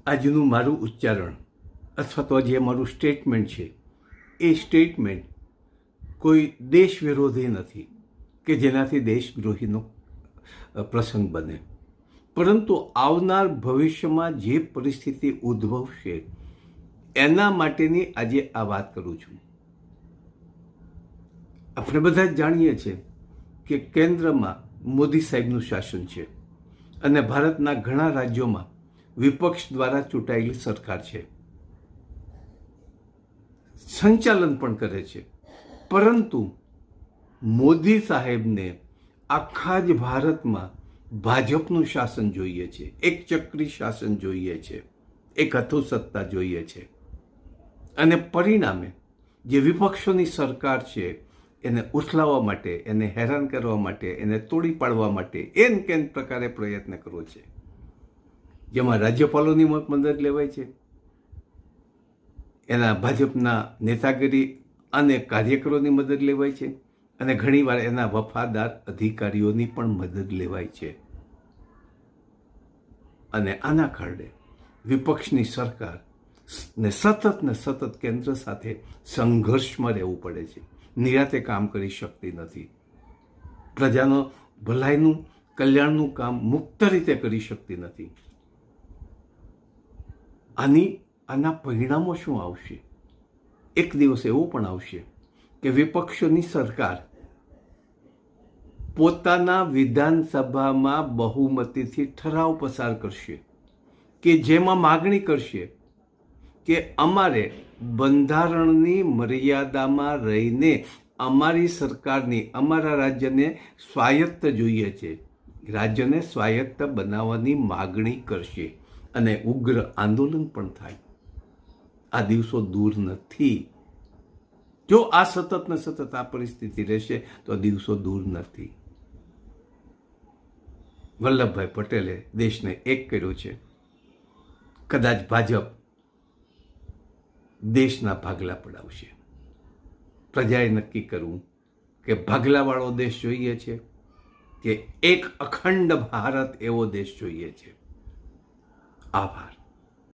આજનું મારું ઉચ્ચારણ અથવા તો જે મારું સ્ટેટમેન્ટ છે એ સ્ટેટમેન્ટ કોઈ દેશ વિરોધી નથી કે જેનાથી દેશદ્રોહીનો પ્રસંગ બને, પરંતુ આવનાર ભવિષ્યમાં જે પરિસ્થિતિ ઉદ્ભવશે એના માટેની આજે આ વાત કરું છું. આપણે બધા જ જાણીએ છીએ કે કેન્દ્રમાં મોદી સાહેબનું શાસન છે અને ભારતના ઘણા રાજ્યોમાં વિપક્ષ દ્વારા ચૂંટાયેલી સરકાર છે, સંચાલન પણ કરે છે. પરંતુ મોદી સાહેબને આખા જ ભારતમાં ભાજપનું શાસન જોઈએ છે, એક ચક્રી શાસન જોઈએ છે, એક હથોસત્તા જોઈએ છે. અને પરિણામે જે વિપક્ષોની સરકાર છે એને ઉથલાવવા માટે, એને હેરાન કરવા માટે, એને તોડી પાડવા માટે એન કેન પ્રકારે પ્રયત્ન કરવો છે, જેમાં રાજ્યપાલોની મદદ લેવાય છે, એના ભાજપના નેતાગીરી અને કાર્યકરોની મદદ લેવાય છે, અને ઘણીવાર એના વફાદાર અધિકારીઓની પણ મદદ લેવાય છે. અને આના કારણે વિપક્ષની સરકાર ને સતત કેન્દ્ર સાથે સંઘર્ષમાં રહેવું પડે છે, નિરાતે કામ કરી શકતી નથી, પ્રજાનો ભલાઈનું કલ્યાણનું કામ મુક્ત રીતે કરી શકતી નથી. આના પરિણામો શું આવશે? એક દિવસ એવો પણ આવશે કે વિપક્ષોની સરકાર પોતાના વિધાનસભામાં બહુમતીથી ઠરાવ પસાર કરશે કે જેમાં માગણી કરશે કે અમારે બંધારણની મર્યાદામાં રહીને અમારી સરકારની, અમારા રાજ્યને સ્વાયત્ત જોઈએ છે, રાજ્યને સ્વાયત્ત બનાવવાની માગણી કરશે અને ઉગ્ર આંદોલન પણ થાય. આ દિવસો દૂર નથી. જો આ સતત ને સતત આ પરિસ્થિતિ રહેશે તો દિવસો દૂર નથી. વલ્લભભાઈ પટેલે દેશને એક કર્યો છે. કદાચ ભાજપ દેશના ભાગલા પડાવશે. પ્રજાએ નક્કી કરવું કે ભાગલાવાળો દેશ જોઈએ છે કે એક અખંડ ભારત એવો દેશ જોઈએ છે. આભાર.